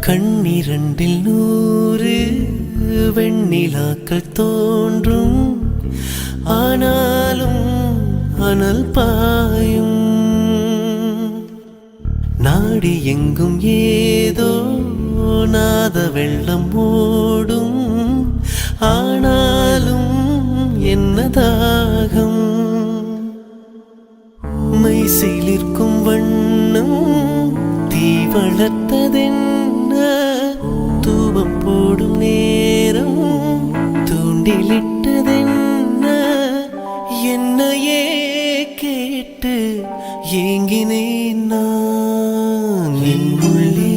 கண்ணிரண்டில் 100 வெண்ணிலாக்கள் தோன்றும், ஆனாலும் அனல் பாயும். நாடி எங்கும் ஏதோ நாத வெள்ளம் ஓடும், ஆனாலும் என்ன தாகம். மை சிலிர்க்கும் வண்ணம் தீ வளர்த்ததென்ன, தூபம் போடும் நேரம் தூண்டிலிட்டதென்ன. என்னையே கேட்டு ஏங்கினேன் நான். என்னுள்ளே